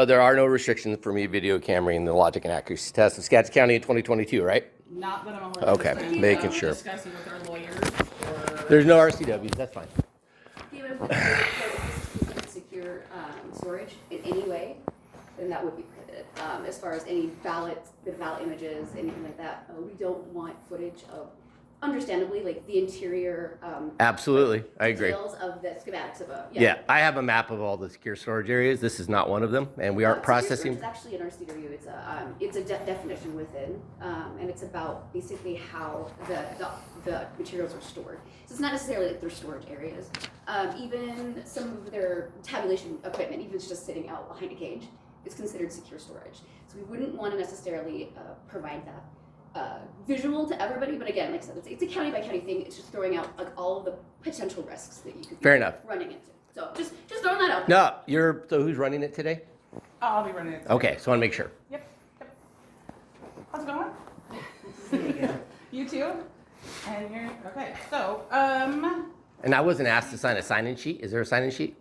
there are no restrictions for me video cameraing the logic and accuracy test of Skagit County in 2022, right? Not that I'm aware of. Okay, making sure. Discussing with our lawyers. Or... There's no RCWs, that's fine. If secure storage in any way, then that would be prohibited. As far as any ballot images, anything like that, we don't want footage of, understandably, like the interior. Absolutely, I agree. Details of the schematics of a. Yeah, I have a map of all the secure storage areas. This is not one of them, and we aren't processing. It's actually in our CW. It's a definition within, and it's about basically how the materials are stored. So it's not necessarily that they're storage areas. Even some of their tabulation equipment, even if it's just sitting out behind a cage, is considered secure storage. So we wouldn't want to necessarily provide that visual to everybody, but again, like I said, it's a county by county thing. It's just throwing out like all of the potential risks that you could be running into. So just throwing that out. No, so who's running it today? I'll be running it today. Okay, so I want to make sure. Yep. How's it going? You too? And you're okay. So, And I wasn't asked to sign a sign-in sheet. Is there a sign-in sheet?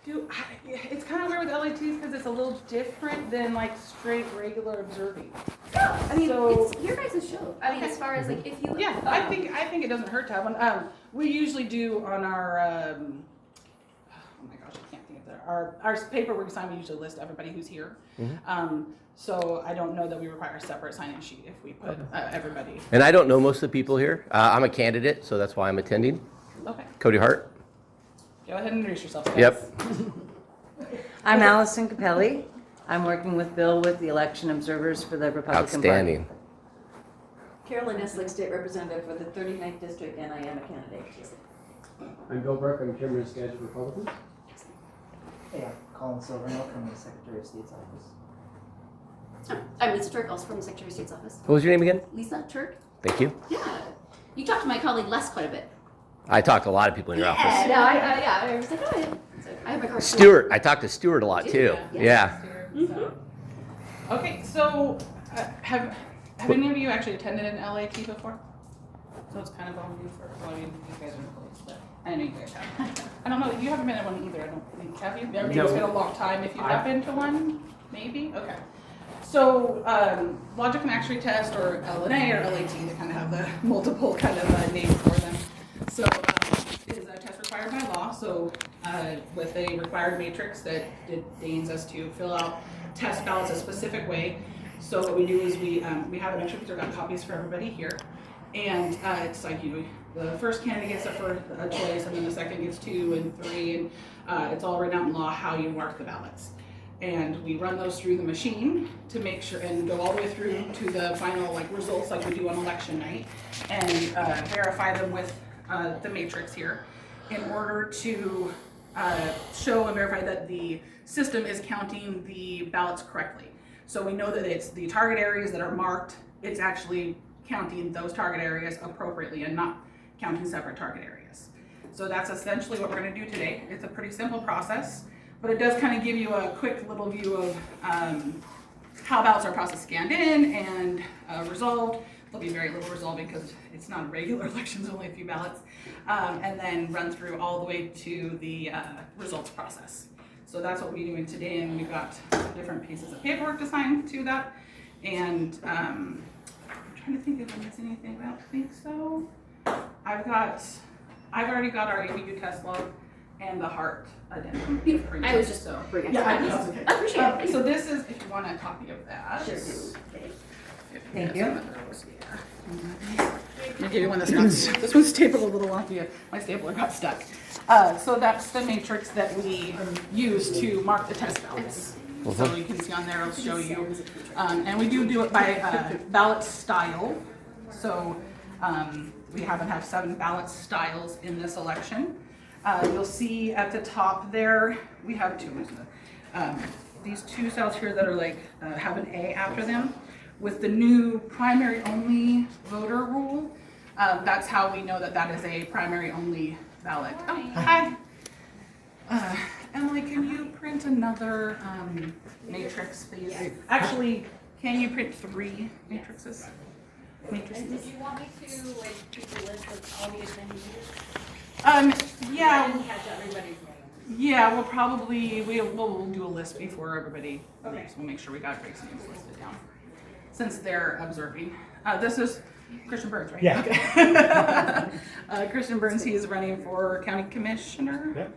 It's kind of weird with LATs because it's a little different than like straight regular observing. I mean, So- it's your guys' show. I mean, as far as like if you. Yeah, I think it doesn't hurt to have one. We usually do on our oh my gosh, I can't think of that. Our paperwork sign, we usually list everybody who's here. So I don't know that we require a separate sign-in sheet if we put everybody. And I don't know most of the people here. I'm a candidate, so that's why I'm attending. Okay, Cody Hart. go ahead and introduce yourself, guys. Yep. I'm Allison Capelli. I'm working with Bill with the election observers for the Republican Party. Outstanding. Carolyn Eslick, State Representative for the 39th District, and I am a candidate. I'm Bill Burke. I'm chairman of Skagit Republicans. Hey, I'm Colin Silvernail from the Secretary of State's office. I'm Lisa Turk, also from the Secretary of State's office. What was your name again? Lisa Turk? Thank you. Yeah. You talked to my colleague Les quite a bit. I talked to a lot of people in your office. No, I was like, oh, I have my card. Stuart. I talked to Stuart a lot too. Yeah. Okay, so have any of you actually attended an LAT before? So it's kind of on you for, well, I mean, you guys are close, but I know you guys have. I don't know, you haven't been at one either, I don't think, have you? Maybe it's been a long time if you have been to one, maybe? Okay. So logic and accuracy test, or LNA or LAT, they kind of have the multiple kind of names for them. So it is a test required by law, so with a required matrix that deigns us to fill out test ballots a specific way. So what we do is we have a matrix, we've got copies for everybody here. And it's like, the first candidate gets a first choice, and then the second gets 2 and 3, and it's all written out in law how you mark the ballots. And we run those through the machine to make sure, and go all the way through to the final results like we do on election night, and verify them with the matrix here in order to show and verify that the system is counting the ballots correctly. So we know that it's the target areas that are marked, it's actually counting those target areas appropriately and not counting separate target areas. So that's essentially what we're going to do today. It's a pretty simple process, but it does kind of give you a quick little view of how ballots are processed, scanned in, and resolved. There'll be very little resolving because it's not a regular elections, only a few ballots, and then run through all the way to the results process. So that's what we'll be doing today, and we've got different pieces of paperwork to sign to that. And I'm trying to think if I missed anything. I don't think so. I've already got our ABU test log and the heart addendum. I was just bringing it. Yeah, I know. I appreciate it. So this is, if you want a copy of that. Sure. Thank you. I'll give you one that's not, this one's stapled a little wonky. My stapler got stuck. So that's the matrix that we use to mark the test ballots. So you can see on there, I'll show you. And we do it by ballot style. So we happen to have 7 ballot styles in this election. You'll see at the top there, we have 2. These 2 styles here that are have an A after them. With the new primary only voter rule, that's how we know that that is a primary only ballot. Oh, hi. Emily, can you print another matrix, please? Actually, can you print 3 matrices? And did you want me to keep a list of all the attendees? Yeah. I didn't catch everybody's name. Yeah, we'll do a list before everybody leaves. We'll make sure we got Greg's names listed down. Since they're observing. This is Christian Burns, right? Yeah. Okay. Christian Burns, he is running for county commissioner.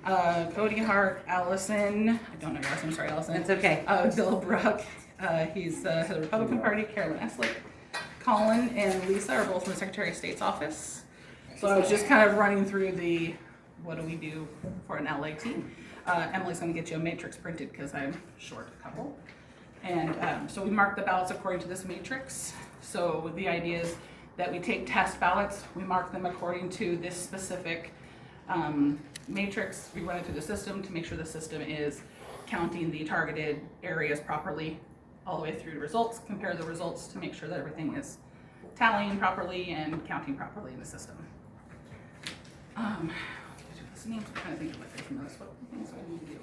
Yep. Cody Hart, Allison, I don't know your last name, sorry Allison. It's okay. Bill Bruck, he's head of the Republican Party. Carolyn Eslick, Colin and Lisa are both from the Secretary of State's office. So I was just kind of running through what do we do for an LAT. Emily's gonna get you a matrix printed because I'm short a couple. And so we mark the ballots according to this matrix. So the idea is that we take test ballots, we mark them according to this specific matrix. We run it through the system to make sure the system is counting the targeted areas properly all the way through to results, compare the results to make sure that everything is tallying properly and counting properly in the system. I'm trying to think of what things I need to do.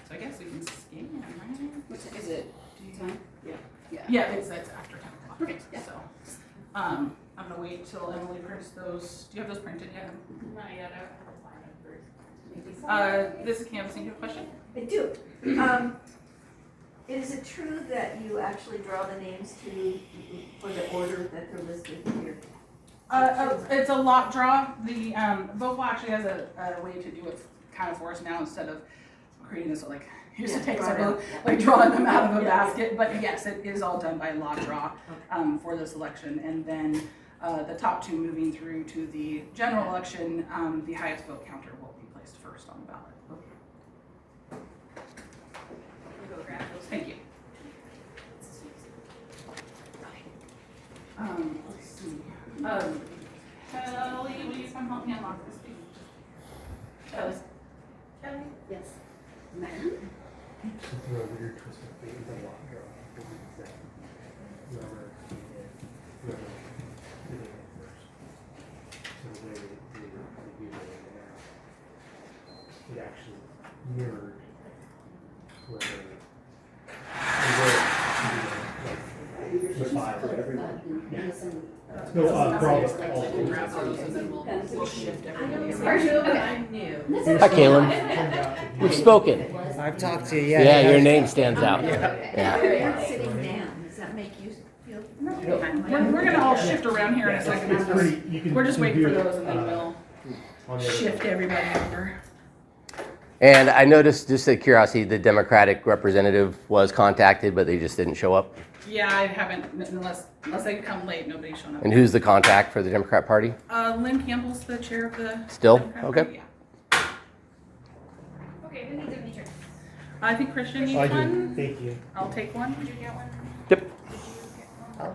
So I guess we can scan, right? What is it? Time? Yeah. Yeah, it's after 10 o'clock. Perfect, yeah. So, I'm gonna wait till Emily prints those. Do you have those printed yet? Not yet, I have to find it first. This is canvassing. Do you have a question? I do. Is it true that you actually draw the names for the order that they're listed here? It's a lot draw. The Vocal actually has a way to do it kind of for us now instead of creating this like used to take some vote, like drawing them out of a basket. But yes, it is all done by lot draw for this election, and then the top two moving through to the general election, the highest vote counter will be placed first on the ballot. Thank you. Let's see. Kelly, will you come help me unlock this, please? Kelly. Kelly? Yes. It actually mirrored whether We'll shift everybody around. Hi, Kaylin. We've spoken. I've talked to you, Yeah, your name stands out. Yeah. You're sitting down, does that make you feel? We're gonna all shift around here in a second. We're just waiting for those and then we'll shift everybody over. And I noticed, just out of curiosity, the Democratic representative was contacted, but they just didn't show up. Yeah, I haven't, unless they come late, nobody's shown up. And who's the contact for the Democrat Party? Lynn Campbell's the chair of the. Still? Democrat Okay. Party, yeah. Okay, who needs a matrix? I think Christian needs I do, one. thank you. I'll take one. Did you get one? Yep. Did you get one?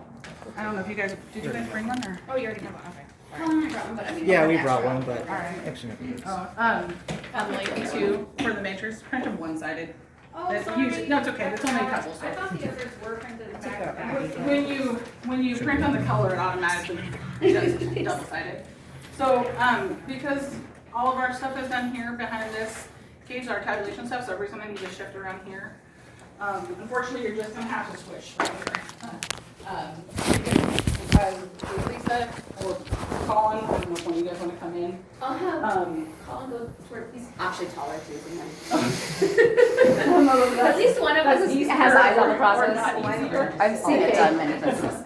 I don't know if you guys, did you guys bring one or? Oh, you already have one, okay. Colin, I brought one, but I mean. Yeah, we I'll brought ask one, her. but actually no good. Emily, two for the matrix, print them one-sided. Oh, That's sorry. usually- no, it's okay. There's only a couple, so. I thought the others were printed back to back. When you print on the color, it automatically does double-sided. So, because all of our stuff is done here behind this cage, our tabulation stuff, so every time I need to shift around here. Unfortunately, you're just gonna have to switch right here. Lisa or Colin, I don't know if one of you guys wanna come in. I'll have Colin go toward, he's actually taller too, so at least one of us has eyes on the process. I've seen it done many times.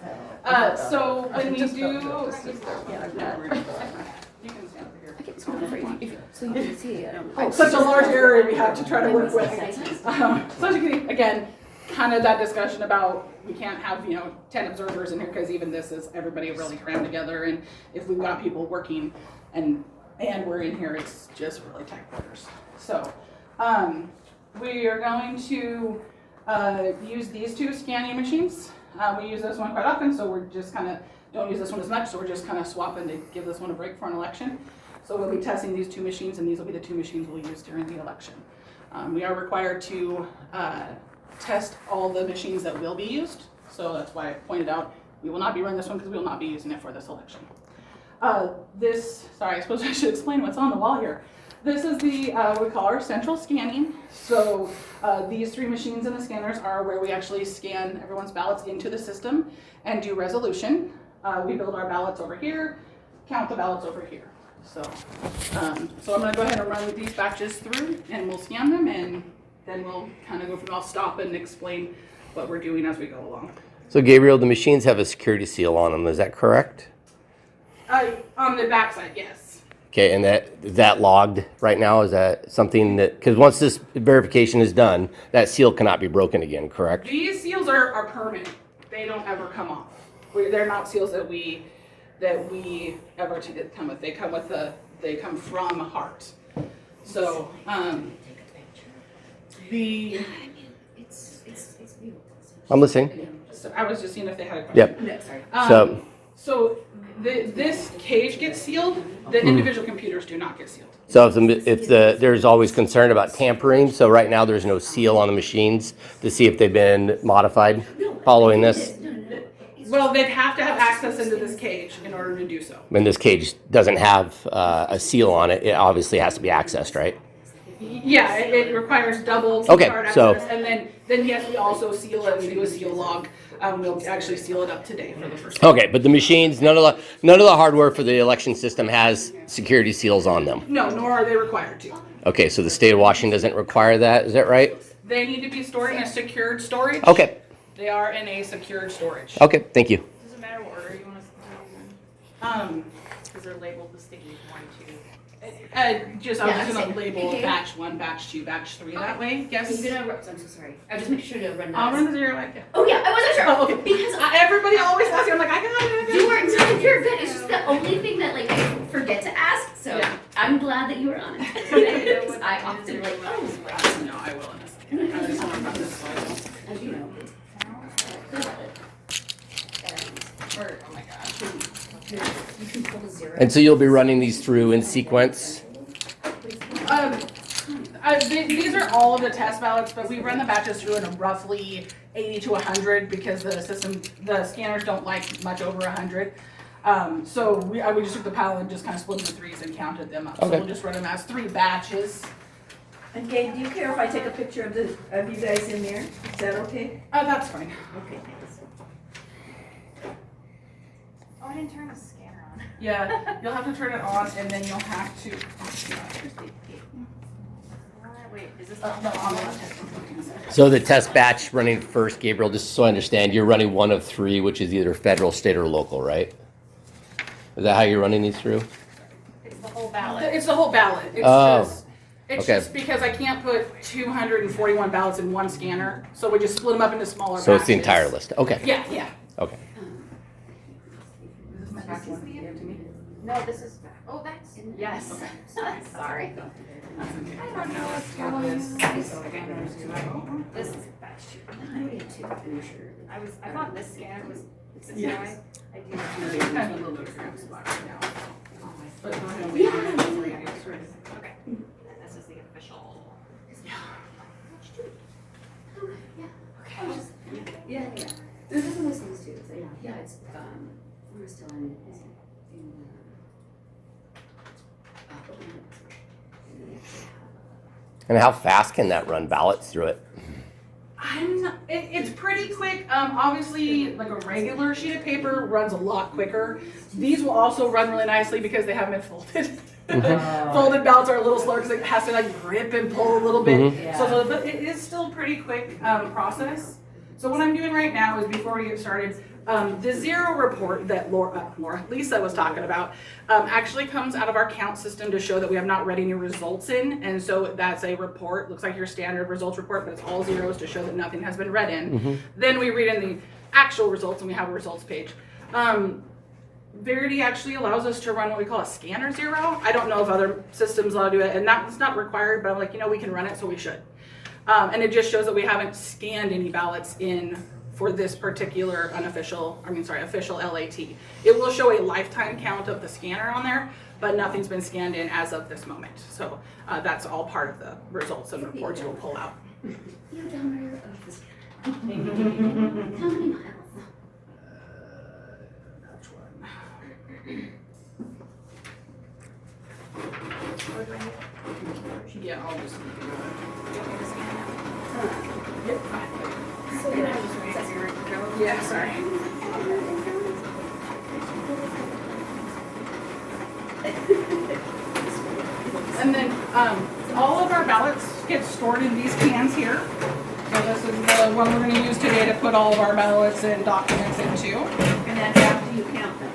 So when we do. You can stand over here. It's not for you, so you can see, I don't. Oh, such a large area we have to try to work with. So as you can, again, kind of that discussion about we can't have, 10 observers in here because even this is everybody really crammed together, and if we've got people working and we're in here, it's just really tight quarters. So we are going to use these two scanning machines. We use this one quite often, so we're just kind of don't use this one as much, so we're just kind of swapping to give this one a break for an election. So we'll be testing these two machines, and these will be the two machines we'll use during the election. We are required to test all the machines that will be used, so that's why I pointed out we will not be running this one because we will not be using it for this election. Sorry, I suppose I should explain what's on the wall here. This is the, what we call our central scanning. So these three machines and the scanners are where we actually scan everyone's ballots into the system and do resolution. We build our ballots over here, count the ballots over here. So, so I'm gonna go ahead and run these batches through and we'll scan them and then we'll kind of go from, I'll stop and explain what we're doing as we go along. So Gabriel, the machines have a security seal on them, is that correct? On the backside, yes. Okay, and is that logged right now? Is that something that, because once this verification is done, that seal cannot be broken again, correct? These seals are permanent. They don't ever come off. They're not seals that we ever come with. They come from Heart. So, It's beautiful. I'm listening. so I was just seeing if they had a question. Yep. No, sorry. So, This cage gets sealed. The individual computers do not get sealed. so there's always concern about tampering, so right now there's no seal on the machines to see if they've been modified following this? No. Well, they'd have to have access into this cage in order to do so. When this cage doesn't have a seal on it, it obviously has to be accessed, right? Yeah, it requires double Okay, card so- access, and then yes, we also seal it. We do a seal log. We'll actually seal it up today for the first time. Okay, but the machines, none of the hardware for the election system has security seals on them. No, nor are they required to. Okay, so the state of Washington doesn't require that, is that right? They need to be stored in a secured storage. Okay, They are in a secured storage. okay, thank you. Does it matter what order you want us to do? Because they're labeled the sticky 1, 2. I'm just gonna same. label Okay. batch 1, batch 2, batch 3 that way. Are Yes. you gonna, I'm so sorry. I just make sure to run I'll that. run the 0 like that. Oh yeah, I wasn't sure. Oh, okay. Because Everybody always asks me. I'm like, I got it. you weren't you're good. It's just the only thing that like I forget to ask. So Yeah. I'm glad that you were on it. I often like, oh, No, I will in a second. I just want to run this so I don't. as you know. Good at it. Or, oh my gosh. You can pull a 0. And so you'll be running these through in sequence? These are all of the test ballots, but we run the batches through in a roughly 80 to 100 because the scanners don't like much over 100. So we just took the pile and just kind of split the threes and counted them up. So Okay. we'll just run them as 3 batches. And Gabe, do you care if I take a picture of you guys in there? Is that okay? That's fine. Okay, thanks. Oh, I didn't turn the scanner on. Yeah, you'll have to turn it on and then you'll have to. Wait, is this No, the on the test. So the test batch running first, Gabriel, just so I understand, you're running one of 3, which is either federal, state, or local, right? Is that how you're running these through? It's the whole ballot. It's the whole ballot. It's okay. just because I can't put 241 ballots in one scanner, so we just split them up into smaller So it's the batches. entire list, okay, Yeah. okay. Is this my back one? Give it to me. No, this is. Oh, that's. Yes. Okay. Sorry. That's okay. I don't know what's Got going this. on. Scanners too. This is batch 2. I thought this scanner was. Yes. I do. It's kind of a little bit of a cramped spot right now. But go ahead and Yeah. Okay. This is the official. Yeah. There's different listings too. So yeah, it's we're still in And how fast can that run ballots through it? It's pretty quick. Obviously, like a regular sheet of paper runs a lot quicker. These will also run really nicely because they haven't been folded. Folded ballots are a little slower because it has to like grip and pull a little bit. But it is still a pretty quick process. So what I'm doing right now is before we get started, the 0 report that Lisa was talking about actually comes out of our count system to show that we have not read any results in. And so that's a report, looks like your standard results report, but it's all zeros to show that nothing has been read in. Then we read in the actual results and we have a results page. Verity actually allows us to run what we call a scanner 0. I don't know if other systems allow to do it, and it's not required, but I'm like, we can run it, so we should. And it just shows that we haven't scanned any ballots in for this particular official LAT. It will show a lifetime count of the scanner on there, but nothing's been scanned in as of this moment. So that's all part of the results and reports we'll pull out. the odometer of this. How many miles? Yeah, I'll just. So then I just Yeah, sorry. stored in these cans here. So this is the one we're gonna use today to put all of our ballots and documents into. And that's after you count them?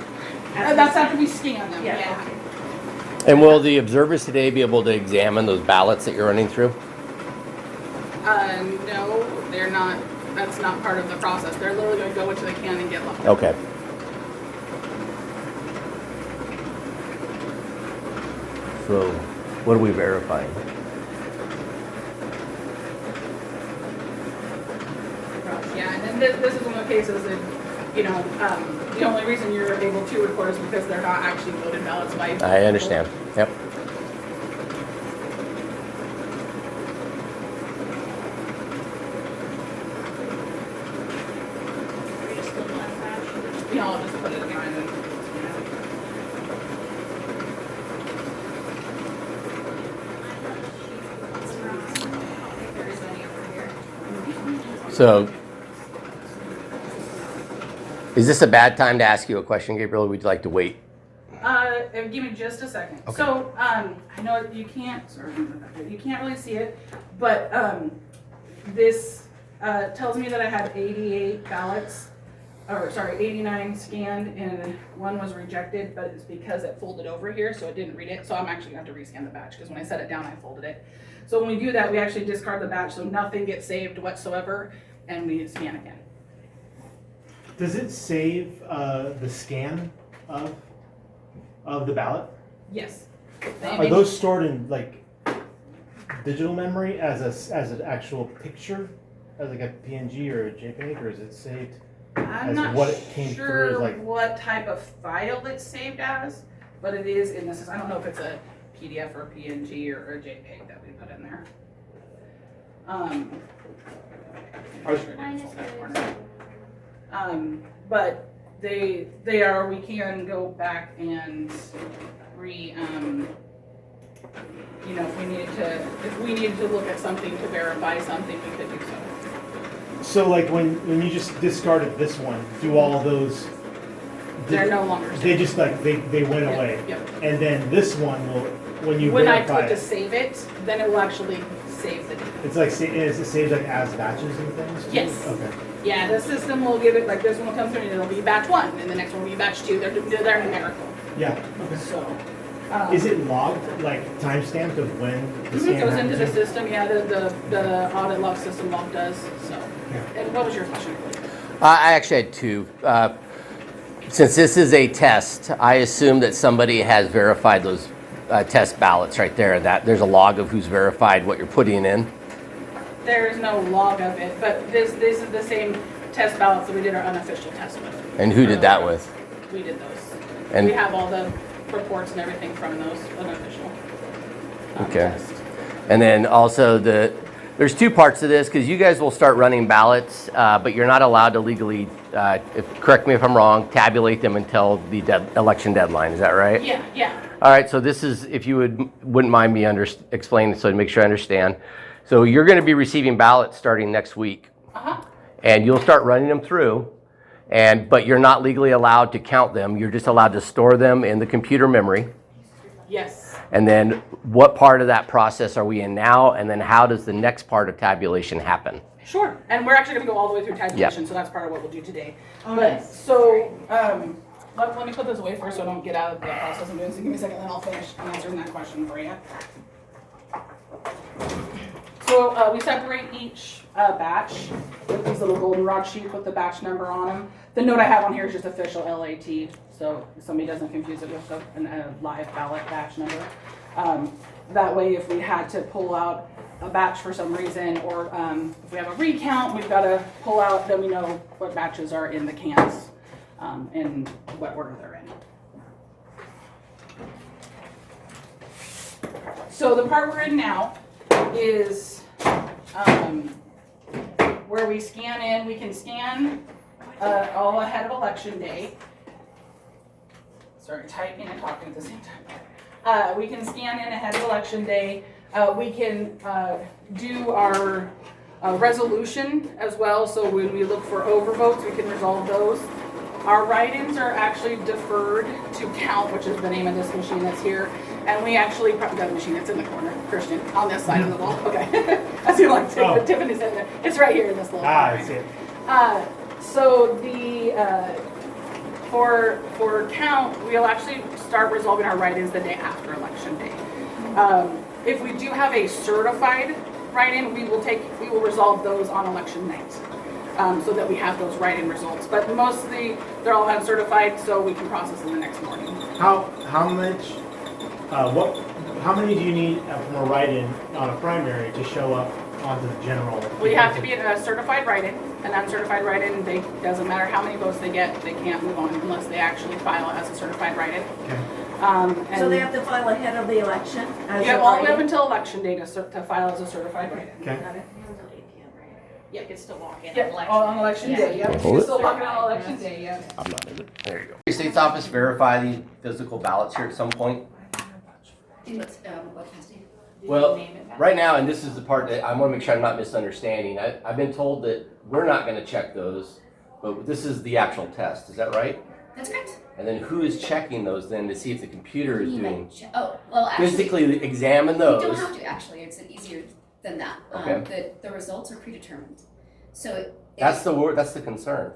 That's after we scan them, Yeah, yeah. okay. And will the observers today be able to examine those ballots that you're running through? No, they're not, that's not part of the process. They're literally gonna go into the can and get looked. Okay. So, what are we verifying? Yeah, and then this is one of the cases that, you know, the only reason you're able to record is because they're not actually voted ballots by. I understand. Yep. We just look like that. You know, I'll just put it behind them. So, is this a bad time to ask you a question, Gabriel? Or would you like to wait? Give me just a second. Okay. So, I know you can't, sorry, you can't really see it, but, this, tells me that I had 88 ballots, or sorry, 89 scanned and one was rejected, but it's because it folded over here, so it didn't read it. So I'm actually gonna have to rescan the batch, because when I set it down, I folded it. So when we do that, we actually discard the batch, so nothing gets saved whatsoever, and we scan again. Does it save the scan of the ballot? Yes. Are those stored in like digital memory as an actual picture, as like a PNG or a JPEG, or is it saved I'm as not what it came through sure as like? what type of file it's saved as, but it is in this. I don't know if it's a PDF or a PNG or a JPEG that we put in there. But they are. We can go back and you know, if we needed to look at something to verify something, we could do so. So like when you just discarded this one, do all those? They're no longer They saved. just like they went Yep, away, yep. and then this one will When I verify click to it, save it, then it will actually save the data. it's like is it saved like as batches and things? too? Yes. Okay. Yeah, the system will give it, like this one will come through and it'll be batch 1, and the next one will be batch 2. They're numerical. Yeah. Okay. So. Is it logged, like timestamped of when the scan It goes into the happens? system, yeah, the audit log system log does, so. Yeah. And what was your question? I actually had two. Since this is a test, I assume that somebody has verified those test ballots right there. That there's a log of who's verified what you're putting in. There is no log of it, but this is the same test ballots that we did our unofficial test with. And who did that with? We did those. And- We have all the reports and everything from those unofficial Okay. tests. And then also there's two parts to this, because you guys will start running ballots, but you're not allowed to legally, correct me if I'm wrong, tabulate them until the election deadline. Is that right? Yeah, yeah. All right. So this is, if you wouldn't mind me explaining, so to make sure I understand. So you're going to be receiving ballots starting next week, Uh-huh. and you'll start running them through. But you're not legally allowed to count them. You're just allowed to store them in the computer memory. Yes. And then what part of that process are we in now? And then how does the next part of tabulation happen? Sure, and we're actually gonna go all the way through tabulation, so that's part of what we'll do today. Oh, But, nice. so, let me put this away first so I don't get out of the process I'm doing, so give me a second, then I'll finish answering that question for you. So, we separate each batch with these little goldenrod sheets with the batch number on them. The note I have on here is just official LAT, so somebody doesn't confuse it with a live ballot batch number. That way, if we had to pull out a batch for some reason, or if we have a recount, we've got to pull out, then we know what batches are in the cans and what order they're in. So the part we're in now is where we scan in. We can scan all ahead of election day. Sorry, typing and talking at the same time. We can scan in ahead of election day. We can do our resolution as well. So when we look for overvotes, we can resolve those. Our write-ins are actually deferred to count, which is the name of this machine that's here. And we actually, the machine that's in the corner, Christian, on this side of the wall. Okay. I see like Tiffany's in there. It's right here in this little I corner. see it. So the for count, we'll actually start resolving our write-ins the day after election day. If we do have a certified write-in, we will resolve those on election night, so that we have those write-in results. But mostly they're all uncertified, so we can process them the next morning. How much? How many do you need from a write-in on a primary to show up onto the general? We have to be a certified write-in. An uncertified write-in, doesn't matter how many votes they get, they can't move on unless they actually file it as a certified write-in. Okay. So they have to file ahead of the election? as Yeah, a all the way up write-in? until election day to file as a certified write-in. Okay. Got it. You can still walk in. Yep, on election day, yep. You can still walk in on election day, yep. I'm not in it. There you go. Your state's office verify the physical ballots here at some point? In what capacity? Well, right now, and this is the part that I want to make sure I'm not misunderstanding. I've been told that we're not going to check those, but this is the actual test. Is that right? That's correct. And then who is checking those then to see if the computer is doing Oh, well, actually. physically examine You don't those? have to, actually. It's easier than that. Okay. The results are predetermined. So That's the word. That's the concern.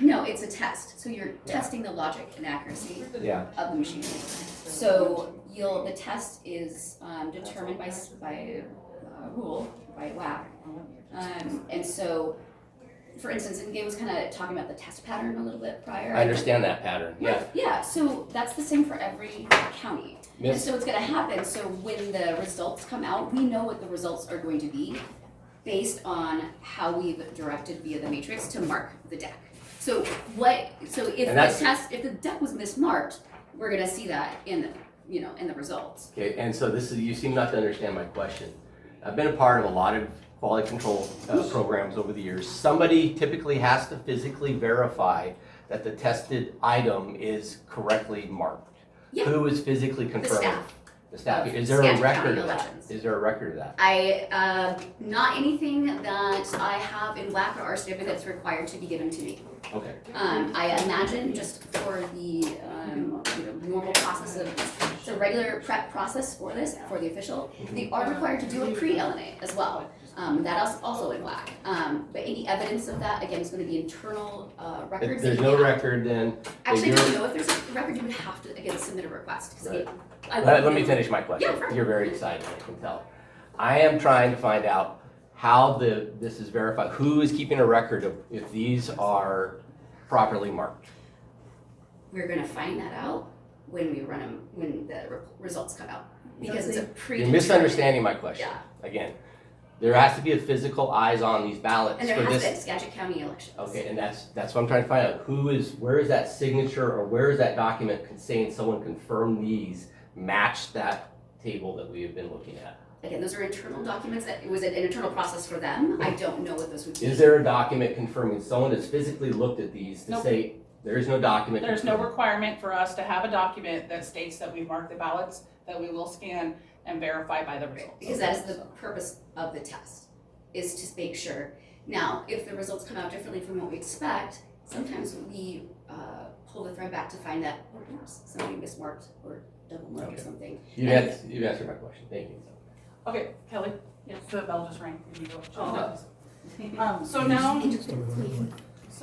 no, it's a test. So you're testing the logic and accuracy Yeah. of the machine. So the test is determined by rule, by WAC. And so, for instance, and Gabe was kind of talking about the test pattern a little bit prior. I understand that pattern. Yeah. Yeah, so that's the same for every county. And Miss, so it's gonna happen, so when the results come out, we know what the results are going to be based on how we've directed via the matrix to mark the deck. So if the deck was mismarked, we're gonna see that in the results. okay, and so you seem not to understand my question. I've been a part of a lot of quality control programs over the years. Somebody typically has to physically verify that the tested item is correctly marked. Yeah. Who is physically The confirming? staff. The staff. of Is there a Skagit record County of that? elections. Is there a record of that? Not anything that I have in WAC or RCW that's required to be given to me. Okay. I imagine just for the normal process of, it's a regular prep process for this, for the official. They are required to do a pre-LNA as well. That is also in WAC. But any evidence of that, again, is going to be internal records. There's that no you have. record then? Actually, I You're- don't know if there's a record. You would have to, again, submit a request. 'Cause Right. let me finish my question. Yeah, sure. You're very excited, I can tell. I am trying to find out how this is verified. Who is keeping a record of if these are properly marked? We're going to find that out when we run them, when the results come out. Because it's a You're predetermined. misunderstanding my question. Yeah. Again, there has to be a physical eyes on these ballots And there for has this. been Skagit County elections. Okay, and that's what I'm trying to find out. Where is that signature or where is that document saying someone confirmed these match that table that we have been looking at? Again, those are internal documents. It was an internal process for them. I don't know what those would be. Is there a document confirming someone has physically looked at these to Nope. say there is no document? There's no confirming? requirement for us to have a document that states that we marked the ballots, that we will scan and verify by the results. Because that is the purpose of the test, is to make sure. Now, if the results come out differently from what we expect, sometimes we pull the thread back to find that somebody mismarked or double marked or Okay. something. You've answered my question. Thank you. Okay, Kelly, the bell just rang. You can go. Oh. So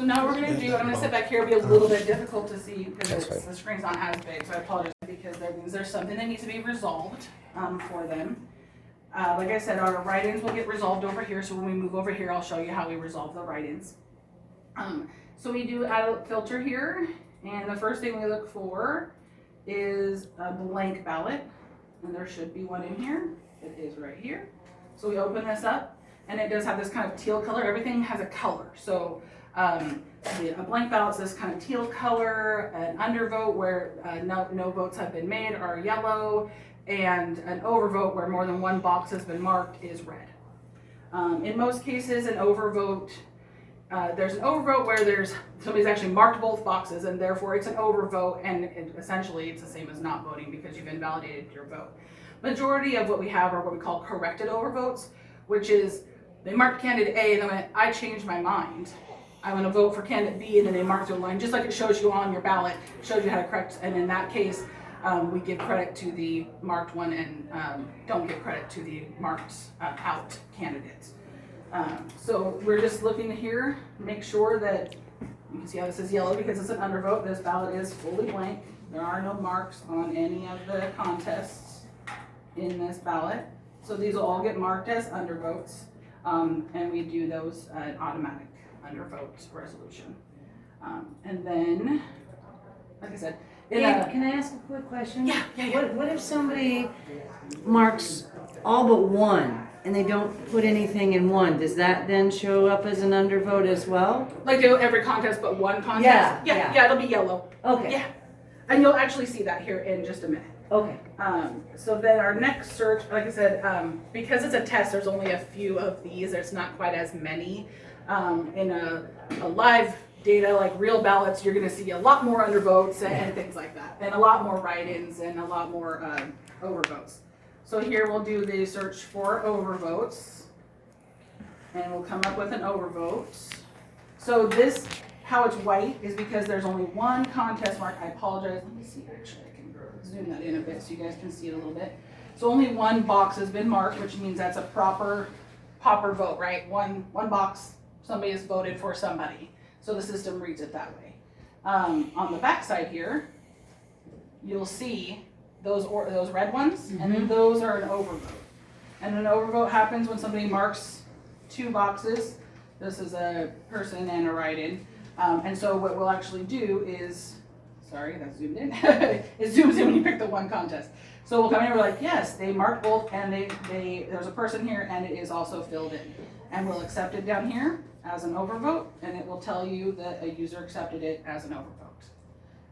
now we're gonna do, I'm gonna sit back here, it'll be a little bit difficult to see because the screen's not as big, so I apologize because that means there's something that needs to be resolved for them. Like I said, our write-ins will get resolved over here, so when we move over here, I'll show you how we resolve the write-ins. So we do add a filter here, and the first thing we look for is a blank ballot, and there should be one in here. It is right here. So we open this up, and it does have this kind of teal color. Everything has a color. So a blank ballot is this kind of teal color, an undervote where no votes have been made are yellow, and an overvote where more than one box has been marked is red. In most cases, an overvote, there's an overvote where somebody's actually marked both boxes, and therefore it's an overvote, and essentially it's the same as not voting because you've invalidated your vote. Majority of what we have are what we call corrected overvotes, which is they marked candidate A and then went, I changed my mind, I want to vote for candidate B, and then they mark their line, just like it shows you on your ballot, shows you how to correct. And in that case, we give credit to the marked one and don't give credit to the marked out candidates. So we're just looking here, make sure that, you can see how this is yellow because it's an undervote. This ballot is fully blank. There are no marks on any of the contests in this ballot. So these will all get marked as undervotes. And we do those automatic undervote resolution. And then, like I said, Can I ask a quick question? Yeah. What if somebody marks all but one and they don't put anything in one? Does that then show up as an undervote as well? like every contest but one contest? Yeah. It'll be yellow. Okay. Yeah. And you'll actually see that here in just a minute. Okay. So then our next search, like I said, because it's a test, there's only a few of these. There's not quite as many. In a live data, like real ballots, you're gonna see a lot more undervotes and things like that. And a lot more write-ins and a lot more overvotes. So here we'll do the search for overvotes. And we'll come up with an overvote. So this, how it's white, is because there's only one contest mark. I apologize. Let me see, actually, I can zoom that in a bit so you guys can see it a little bit. So only one box has been marked, which means that's a proper vote, right? One box, somebody has voted for somebody. So the system reads it that way. On the back side here, you'll see those red ones, and then those are an overvote. And an overvote happens when somebody marks two boxes. This is a person and a write-in. And so what we'll actually do is, sorry, that zoomed in. It zooms in when you pick the one contest. So we'll come in and we're like, yes, they marked both, and there's a person here, and it is also filled in. And we'll accept it down here as an overvote, and it will tell you that a user accepted it as an overvote.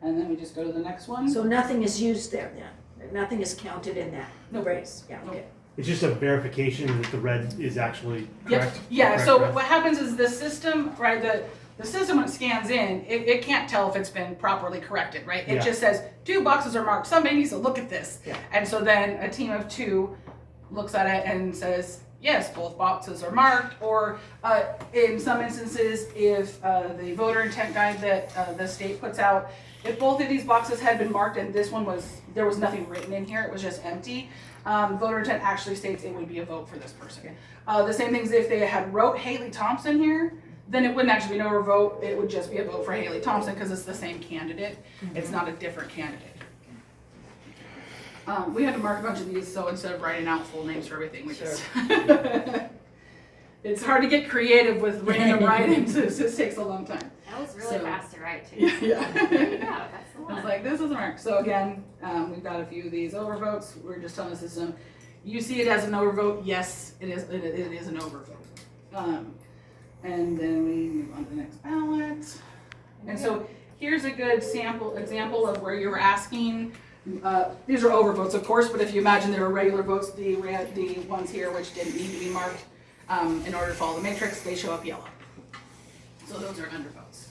And then we just go to the next one. So nothing is used there then? Nothing is counted in that race? Yeah, okay. It's just a verification that the red is actually correct. Yeah, correct so red. what happens is the system, right, the system when it scans in, it can't tell if it's been properly corrected, right? It Yeah. just says, two boxes are marked, somebody needs to look at this. Yeah. And so then a team of two looks at it and says, yes, both boxes are marked, or in some instances, if the voter intent guide that the state puts out, if both of these boxes had been marked and this one there was nothing written in here, it was just empty, voter intent actually states it would be a vote for this person. The same things if they had wrote Haley Thompson here, then it wouldn't actually be an overvote, it would just be a vote for Haley Thompson because it's the same candidate. It's not a different candidate. We had to mark a bunch of these, so instead of writing out full names for everything, we just it's hard to get creative with random write-ins. It just takes a long time. That was really So- fast to write too. Yeah. There you go, that's the I was one. like, this doesn't work. So again, we've got a few of these overvotes. We're just telling the system, you see it as an overvote. Yes, it is. It is an overvote. And then we move on to the next ballot. And so here's a good example of where you were asking. These are overvotes, of course, but if you imagine there were regular votes, the ones here which didn't need to be marked in order to follow the matrix, they show up yellow. So those are undervotes.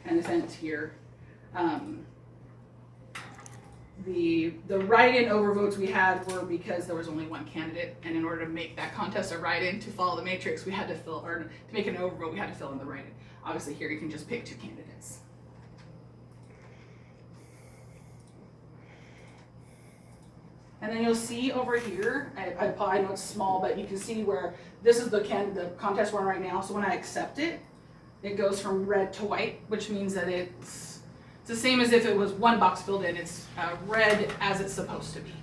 And the sentence here, the write-in overvotes we had were because there was only one candidate, and in order to make that contest a write-in to follow the matrix, we had to fill, or to make an overvote, we had to fill in the write-in. Obviously here you can just pick two candidates. And then you'll see over here, I know it's small, but you can see where this is the contest one right now. So when I accept it, it goes from red to white, which means that it's the same as if it was one box filled in. It's red as it's supposed to be.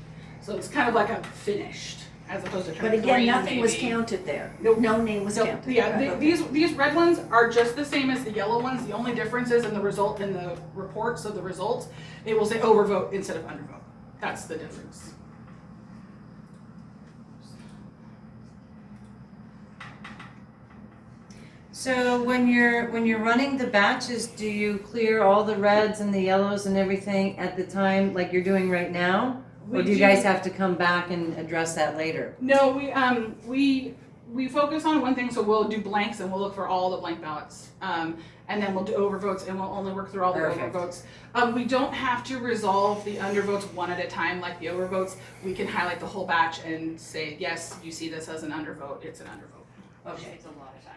So it's kind of like a finished, as opposed to But again, green, nothing was maybe. counted there. Nope. No name was So, counted. yeah, Okay. these red ones are just the same as the yellow ones. The only difference is in the result, in the reports of the results, it will say overvote instead of undervote. That's the difference. So when you're running the batches, do you clear all the reds and the yellows and everything at the time like you're doing right now? Or We do you do- guys have to come back and address that later? No, we focus on one thing, so we'll do blanks and we'll look for all the blank ballots. And then we'll do overvotes and we'll only work through all the Perfect. overvotes. We don't have to resolve the undervotes one at a time like the overvotes. We can highlight the whole batch and say, yes, you see this as an undervote, it's an undervote. Which saves a lot of time.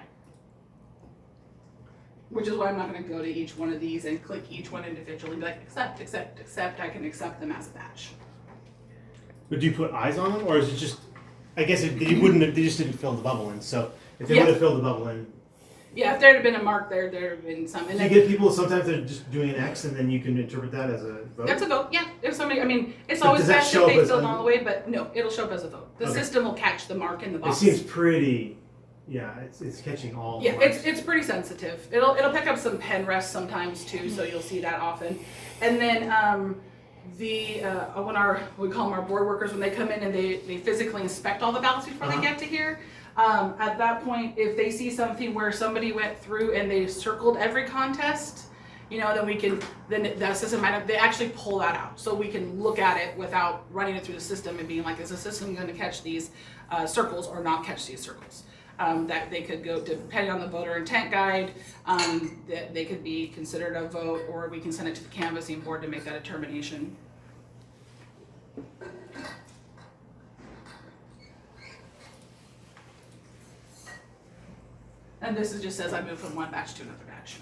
which is why I'm not gonna go to each one of these and click each one individually, be like, accept, accept, accept, I can accept them as a batch. But do you put eyes on them, or is it just? I guess they wouldn't. They just didn't fill the bubble in. So if they Yeah. would have filled the bubble in, Yeah, if there had been a mark there, there had been some. And do you then, get people sometimes they're just doing an X, and then you can interpret that as a vote. that's a vote, yeah. If somebody, I mean, it's But always does that best show if up they as filled un- all the way, but no, it'll show up as a vote. The Okay. system will catch the mark in the It box. seems pretty. Yeah, it's catching all. Yeah, marks. it's pretty sensitive. It'll pick up some pen rests sometimes too, so you'll see that often. And then we call them our board workers, when they come in and they physically inspect all the ballots before they get to here. At that point, if they see something where somebody went through and they circled every contest, then the system they actually pull that out, so we can look at it without running it through the system and being like, is the system going to catch these circles or not catch these circles? That they could go, depending on the voter intent guide, that they could be considered a vote, or we can send it to the canvassing board to make that determination. And this just says I moved from one batch to another batch.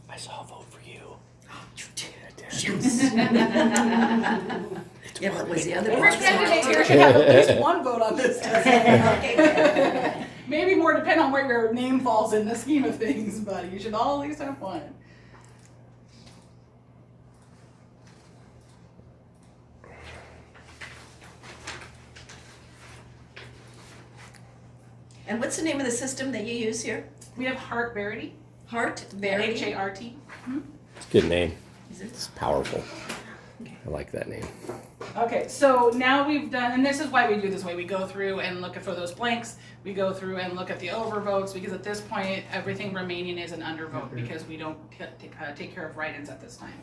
I saw a vote for you. Yeah, but was the other Every box candidate marked? here should have at least one vote on this test. Maybe more depending on where your name falls in the scheme of things, but you should all at least have one. And what's the name of the system that you use here? We have Heart Verity. Hart Verity? H-A-R-T. It's a good name. Is it? It's powerful. I like that name. Okay, so now we've done, and this is why we do this way. We go through and look for those blanks. We go through and look at the overvotes, because at this point, everything remaining is an undervote because we don't take care of write-ins at this time.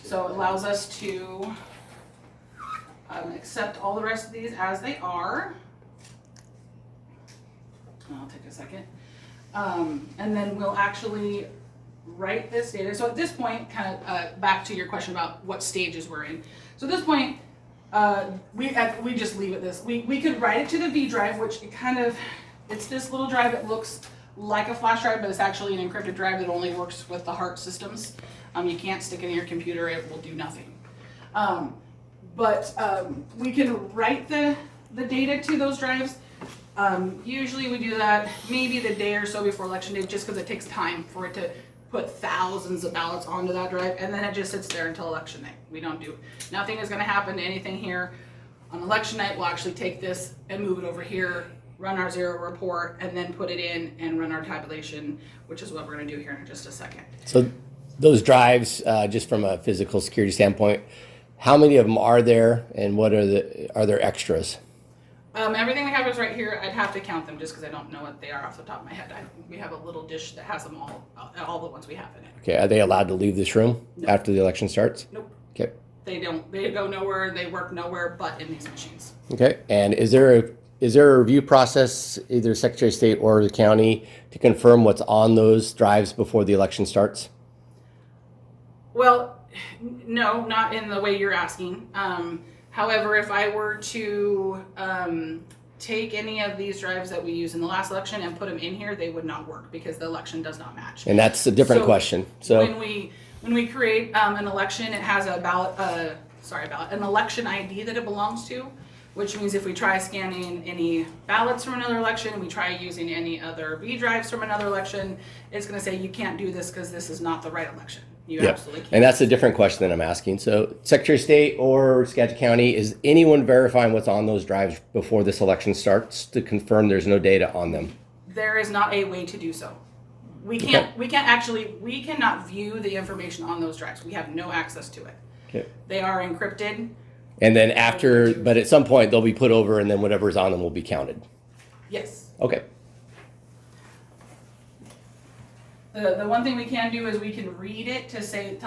So it allows us to accept all the rest of these as they are. I'll take a second. And then we'll actually write this data. So at this point, kind of back to your question about what stages we're in. So at this point, we just leave it this. We could write it to the V drive, which it's this little drive that looks like a flash drive, but it's actually an encrypted drive that only works with the Heart systems. You can't stick it in your computer, it will do nothing. But we can write the data to those drives. Usually we do that maybe the day or so before election day, just because it takes time for it to put thousands of ballots onto that drive, and then it just sits there until election night. Nothing is going to happen to anything here. On election night, we'll actually take this and move it over here, run our zero report, and then put it in and run our tabulation, which is what we're going to do here in just a second. So those drives, just from a physical security standpoint, how many of them are there, and are there extras? Everything we have is right here. I'd have to count them just because I don't know what they are off the top of my head. We have a little dish that has them all the ones we have in it. Okay, are they allowed to leave this room after the election starts? Nope. Okay. They go nowhere, they work nowhere but in these machines. Okay, and is there a review process, either Secretary of State or the county, to confirm what's on those drives before the election starts? Well, no, not in the way you're asking. However, if I were to take any of these drives that we used in the last election and put them in here, they would not work because the election does not match. And that's a different question. So when we create an election, it has an election ID that it belongs to, which means if we try scanning any ballots from another election, we try using any other B drives from another election, it's going to say you can't do this because this is not the right election. You absolutely can't. And that's a different question that I'm asking. So Secretary of State or Skagit County, is anyone verifying what's on those drives before this election starts to confirm there's no data on them? There is not a way to do so. We cannot view the information on those drives. We have no access to it. Okay. They are encrypted. And then but at some point they'll be put over, and then whatever's on them will be counted. Yes. Okay. The one thing we can do is we can read it to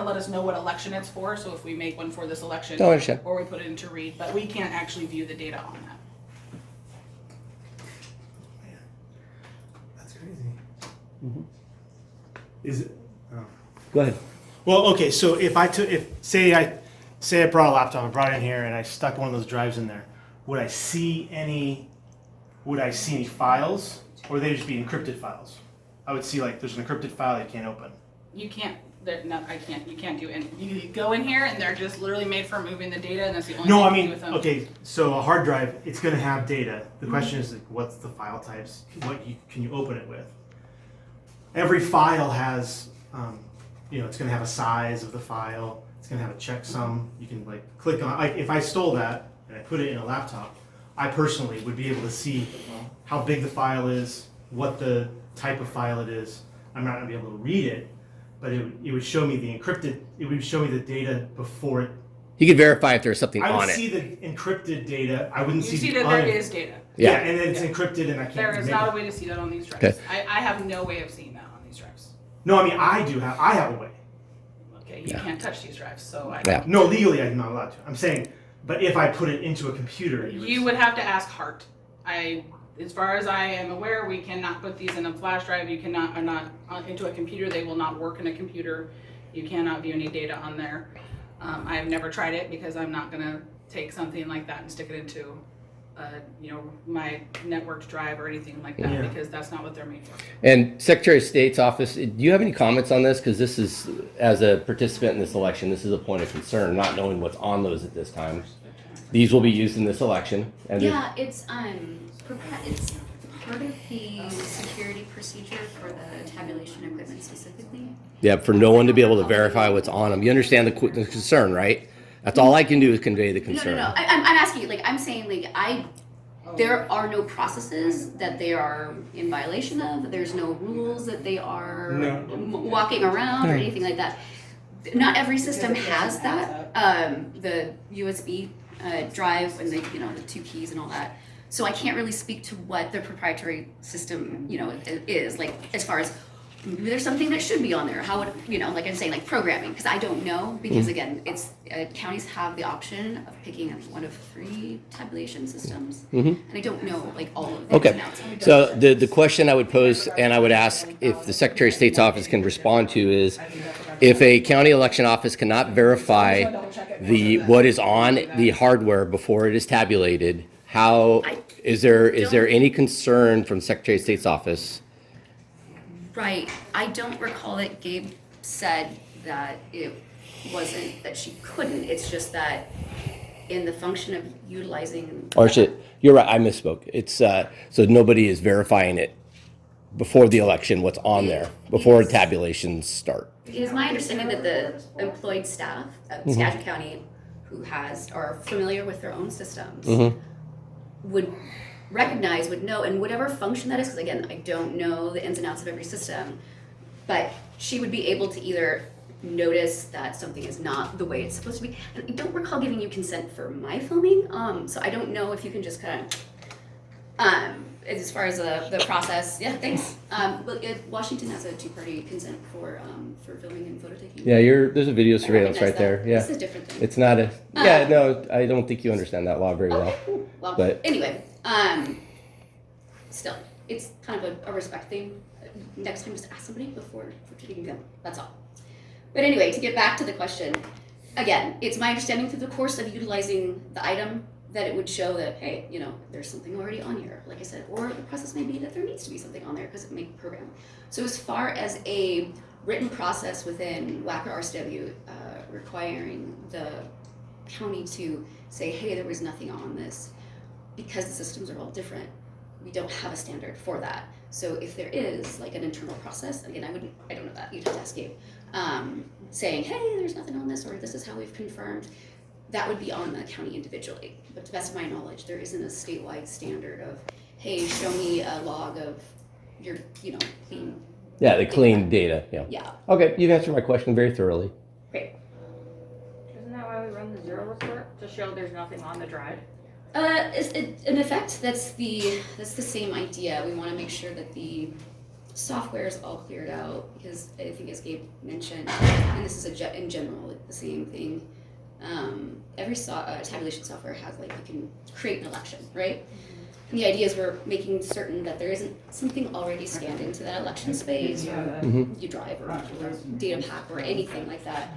let us know what election it's for. So if we make one for this election, I understand. or we put it into read, but we can't actually view the data on that. That's crazy. Is it? Go ahead. Well, okay. So if say I brought a laptop, I brought it in here, and I stuck one of those drives in there, would I see any files, or would they just be encrypted files? I would see like there's an encrypted file you can't open. You can't. I can't. You can't do any. You go in here and they're just literally made for moving the data, and that's the only No, thing I you can do mean, with them. okay. So a hard drive, it's going to have data. The question is like, what's the file types? Can you open it with? Every file has, it's going to have a size of the file. It's going to have a checksum. You can like click on. Like if I stole that and I put it in a laptop, I personally would be able to see how big the file is, what the type of file it is. I'm not going to be able to read it, but it would show me the encrypted. It would show me the data before it. You could verify if there's something I would on it. see the encrypted data. I wouldn't You see see the that there un- is data. Yeah, Yeah. and then it's encrypted, and I can't. There is make not it. a way to see that on these drives. Okay. I have no way of seeing that on these drives. No, I mean I have a way. Okay, you Yeah. can't touch these drives, so I. Yeah. No, legally I'm not allowed to. I'm saying, but if I put it into a computer, You would have to ask Hart. As far as I am aware, we cannot put these in a flash drive. You cannot, or not into a computer. They will not work in a computer. You cannot view any data on there. I have never tried it because I'm not gonna take something like that and stick it into, my networked drive or anything like that, Yeah. because that's not what they're made for. And Secretary of State's office, do you have any comments on this? Because this is, as a participant in this election, this is a point of concern, not knowing what's on those at this time. These will be used in this election. And Yeah, it's part of the security procedure for the tabulation equipment specifically. yeah, for no one to be able to verify what's on them. You understand the concern, right? That's all I can do is convey the concern. No. I'm asking you, I'm saying, there are no processes that they are in violation of. There's no rules that they are walking around or anything like that. Not every system has that. The USB drive and the 2 keys and all that. So I can't really speak to what their proprietary system is as far as maybe there's something that should be on there. How would like I'm saying, programming, because I don't know, because again, it's counties have the option of picking one of 3 tabulation systems, and I don't know all of the ins Okay, and outs. so the question I would pose, and I would ask if the Secretary of State's office can respond to, is if a county election office cannot verify what is on the hardware before it is tabulated, how is there any concern from Secretary of State's office? Right. I don't recall that Gabe said that it wasn't that she couldn't. It's just that in the function of utilizing. Or you're right, I misspoke. It's so nobody is verifying it before the election, what's on there, before tabulations start. It is my understanding that the employed staff of Skagit County who are familiar with their own systems would recognize, would know, and whatever function that is, because again, I don't know the ins and outs of every system, but she would be able to either notice that something is not the way it's supposed to be. And I don't recall giving you consent for my filming, so I don't know if you can just kind of, as far as the process, yeah, thanks. But Washington has a 2-party consent for filming and photo taking. Yeah, there's a video surveillance right there. Yeah, This is a different thing. it's not a. Yeah, no, I don't think you understand that law very well. Okay, cool. Well, But- anyway, still, it's kind of a respect thing. Next time, just ask somebody before taking them. That's all. But anyway, to get back to the question, again, it's my understanding through the course of utilizing the item that it would show that, hey, there's something already on here, like I said, or the process may be that there needs to be something on there because it may program. So as far as a written process within WAC or RCW requiring the county to say, hey, there was nothing on this, because the systems are all different, we don't have a standard for that. So if there is an internal process, again, I don't know that, you'd have to ask Gabe, saying, hey, there's nothing on this, or this is how we've confirmed, that would be on the county individually. But to the best of my knowledge, there isn't a statewide standard of, hey, show me a log of your, clean. Yeah, the clean data. Yeah. Yeah, Okay, you've answered my question very thoroughly. great. Isn't that why we run the zero report? To show there's nothing on the drive? In effect, that's the same idea. We want to make sure that the software is all cleared out, because I think, as Gabe mentioned, and this is in general the same thing. Every tabulation software has you can create an election, right? And the idea is we're making certain that there isn't something already scanned into that election space, or you drive, or data pack, or anything like that.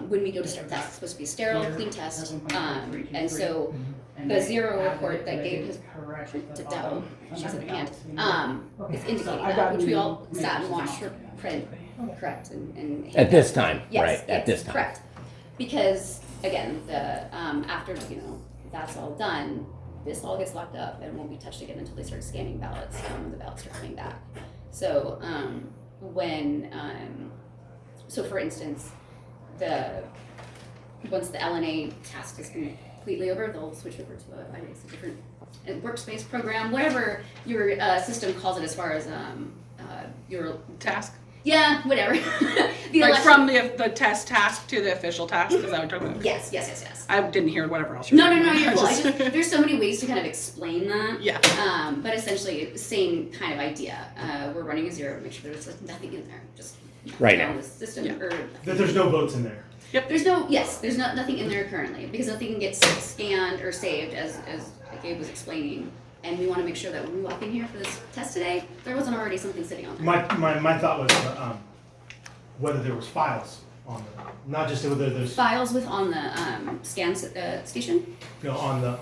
When we go to start tests, it's supposed to be a sterile, clean test. And so the zero report that Gabe has printed down, she's in the hand, is indicating that, which we all sat and watched her print, correct? And At this time, yes, right? yes, At this time. correct. Because again, the after that's all done, this all gets locked up and won't be touched again until they start scanning ballots when the ballots start coming back. So so for instance, once the LNA task is completely over, they'll switch over to a different workspace program, whatever your system calls it, as far as your Task? yeah, whatever. The Like election- from the test task to the official task, is that what you're talking about? yes. I didn't hear whatever else you're No, talking you're about. cool. There's so many ways to kind of explain that. Yeah. But essentially, same kind of idea. We're running a zero to make sure there's like nothing in there. Just Right down now. the system. Yeah. Or That there's no votes in there. there's nothing in there currently, because nothing gets scanned or saved, as Gabe was explaining. And we want to make sure that when we walk in here for this test today, there wasn't already something sitting on there. My thought was whether there was files on the, not just whether there's Files on the scan station. on the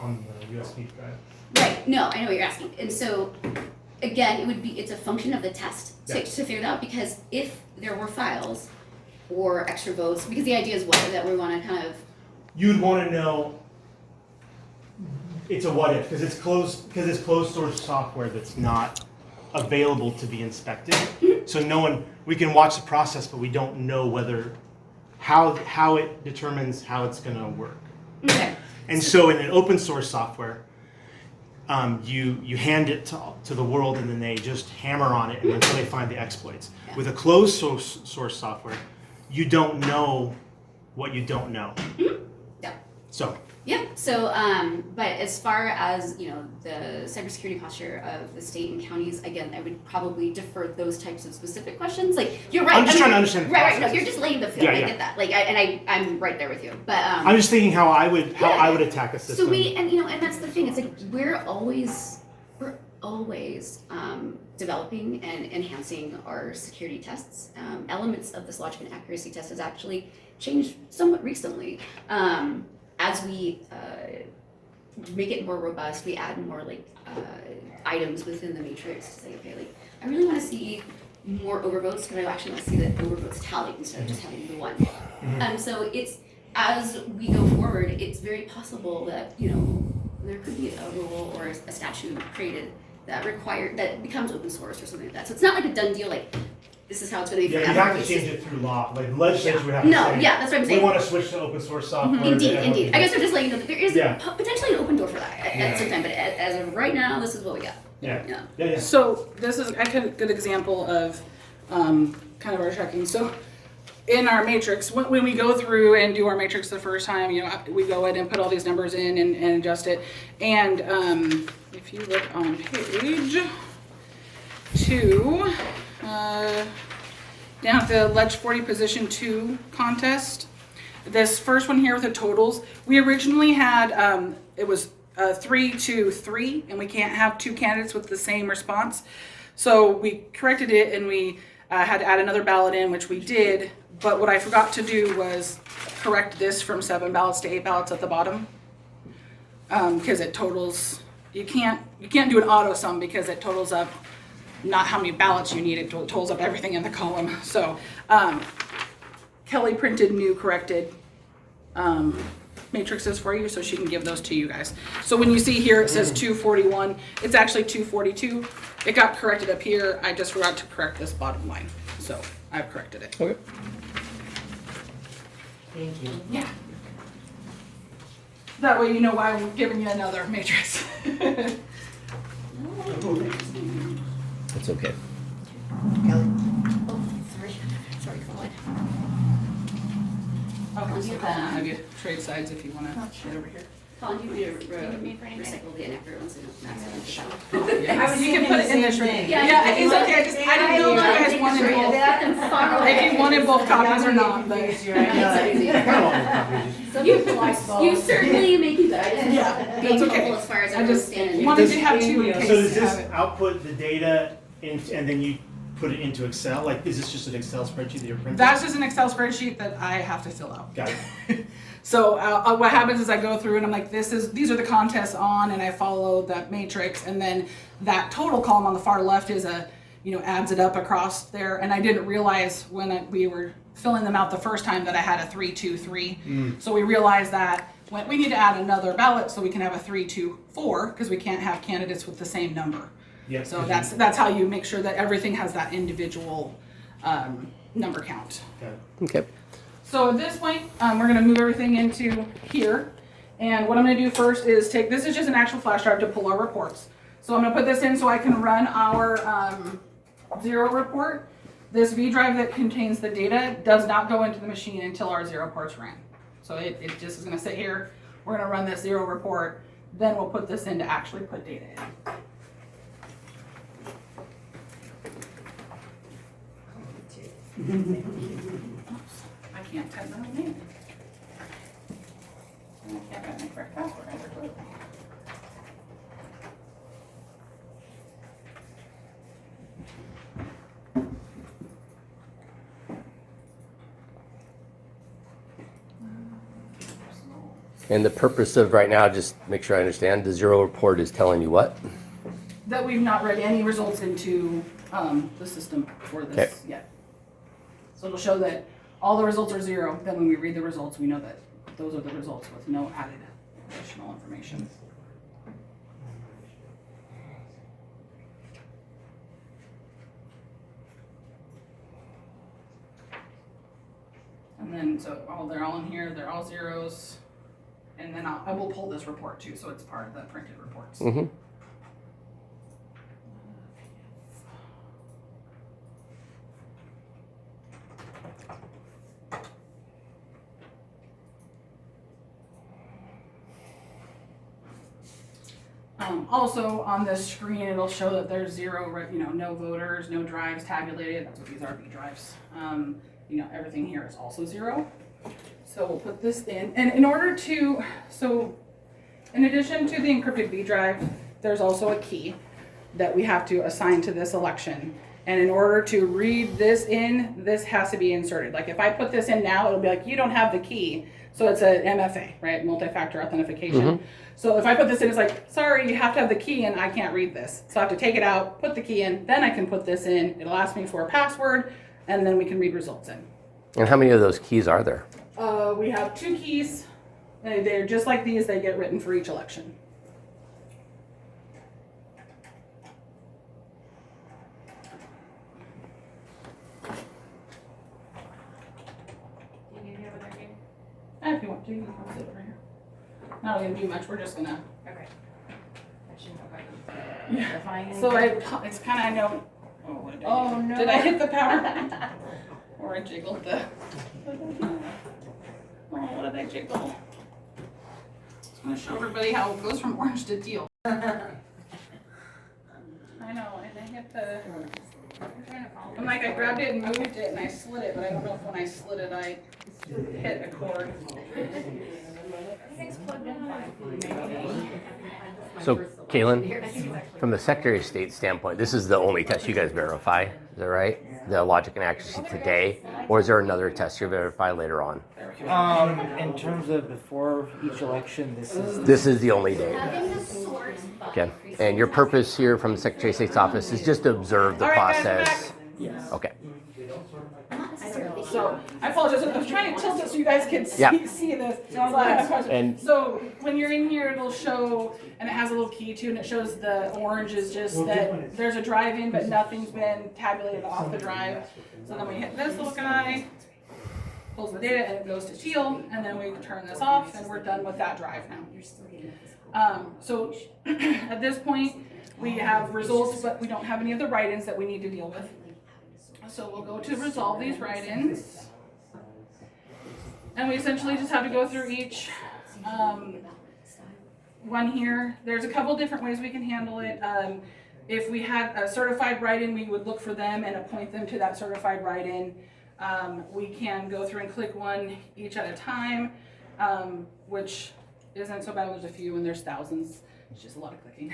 USB drive. Right. No, I know what you're asking. And so, again, it's a function of the test to figure it out, because if there were files or extra votes, because the idea is that we want to kind of, You'd want to know. It's a what if, because it's closed source software that's not available to be inspected. So we can watch the process, but we don't know how it determines how it's going to work. okay. And so in an open source software, you hand it to the world, and then they just hammer on it until they find the exploits. Yeah. With a closed source software, you don't know what you don't know. Yeah. So Yeah. So, but as far as the cybersecurity posture of the state and counties, again, I would probably defer those types of specific questions. Like, you're right. I'm just trying to understand the Right. No, process. you're just laying the field. Yeah, I yeah. get that. Like, I'm right there with you. But I'm just thinking how I would attack a system. So and that's the thing. It's like we're always developing and enhancing our security tests. Elements of this logic and accuracy test has actually changed somewhat recently. As we make it more robust, we add more items within the matrix to say, okay, I really want to see more overvotes, because I actually want to see the overvotes tallied instead of just having the one. So it's, as we go forward, it's very possible that there could be a rule or a statute created that becomes open source or something like that. So it's not like a done deal. Like, this is how it's going to be Yeah, forever. you have to It's change just- it through law. Like the legislature would have to No, say, yeah, that's what I'm we saying. want to switch to open source software. Indeed. and I guess I'm just letting you know that there is Yeah. potentially an open door for that at some time, but as of right now, this is what we got. Yeah. Yeah. So this is a good example of kind of our checking. So in our matrix, when we go through and do our matrix the first time, we go in and put all these numbers in and adjust it. And if you look on page 2, down at the Ledge 40 Position 2 contest, this first one here with the totals, we originally had, it was 3-2-3, and we can't have two candidates with the same response. So we corrected it, and we had to add another ballot in, which we did. But what I forgot to do was correct this from 7 ballots to 8 ballots at the bottom, because it totals. You can't do an auto sum, because it totals up not how many ballots you need. It totals up everything in the column. So Kelly printed new corrected matrices for you, so she can give those to you guys. So when you see here it says 241, it's actually 242. It got corrected up here. I just forgot to correct this bottom line, so I've corrected it. Okay. Thank you. Yeah. That way you know why I'm giving you another matrix. It's okay. Kelly? Oh, sorry, Colin. Okay, so Colin, I'll have you trade sides if you want to get over here. Colin, do you need me for anything? recycle the after once in a accident? I was You can thinking put the it in the same shrink. thing. Yeah, it's okay, I didn't know if you guys wanted both. If you wanted both copies or not, but. It's easy. You certainly make it better. I Yeah, being that's okay. helpful as far as I just understanding. wanted to have two in So case does you this have it. output the data and then you put it into Excel? Like, is this just an Excel spreadsheet that you're printing? That's just an Excel spreadsheet that I have to fill out. Got it. So what happens is I go through and I'm like, these are the contests on, and I follow that matrix, and then that total column on the far left is adds it up across there. And I didn't realize when we were filling them out the first time that I had a 3, 2, 3. So we realized that we need to add another ballot so we can have a 3, 2, 4 because we can't have candidates with the same number. Yeah. So that's how you make sure that everything has that individual number count. Got it. Okay. So at this point, we're gonna move everything into here. And what I'm gonna do first is this is just an actual flash drive to pull our reports. So I'm gonna put this in so I can run our zero report. This V drive that contains the data does not go into the machine until our zero reports ran. So it just is gonna sit here. We're gonna run this zero report. Then we'll put this in to actually put data in. I can't type my own name. And I can't write my correct password either. Clearly. And the purpose of right now, just make sure I understand, the zero report is telling you what? That we've not read any results into the system for this yet. So it'll show that all the results are zero. Then when we read the results, we know that those are the results with no added additional information. And then, so they're all in here, they're all zeros. And then I will pull this report too, so it's part of the printed reports. Mm-hmm. Also on this screen, it'll show that there's zero, no voters, no drives tabulated. That's what these are, V drives. Everything here is also zero. So we'll put this in. And in addition to the encrypted V drive, there's also a key that we have to assign to this election. And in order to read this in, this has to be inserted. Like if I put this in now, it'll be like, you don't have the key. So it's a MFA, right? Multi-factor authentication. Mm-hmm. So if I put this in, it's like, sorry, you have to have the key and I can't read this. So I have to take it out, put the key in, then I can put this in. It'll ask me for a password, and then we can read results in. And how many of those keys are there? We have 2 keys. They're just like these. They get written for each election. If you want to, you can come sit over here. Not gonna do much. We're just gonna. Okay. Yeah. So it's kind of I know. Oh, what did I do? Oh, no. Did I hit the power button? Or I jiggled the. Oh, what did I jiggle? Just gonna show everybody how it goes from orange to teal. I know, and I hit the. I'm like I grabbed it and moved it and I slid it, but I don't know if when I slid it I hit a cord. Everything's plugged in. So, Kaylin, from the Secretary of State standpoint, this is the only test you guys verify, is that right? The logic and accuracy today, or is there another test you verify later on? In terms of before each election, This is the only day. Having the sort by Okay. And your purpose here from the Secretary of State's office is just to observe the All right, guys, we're process? yes. Okay. not necessarily. So I apologize. I was trying to tilt it so you guys could see, Yeah. see this. So I was like, And- so when you're in here, it'll show, and it has a little key too, and it shows the orange is just that there's a drive-in, but nothing's been tabulated off the drive. So then we hit this little guy, pulls the data, and it goes to teal, and then we turn this off, and we're done with that drive now. So at this point, we have results, but we don't have any of the write-ins that we need to deal with. So we'll go to resolve these write-ins. And we essentially just have to go through each one here. There's a couple different ways we can handle it. If we had a certified write-in, we would look for them and appoint them to that certified write-in. We can go through and click one each at a time, which isn't so bad. There's a few and there's thousands. It's just a lot of clicking.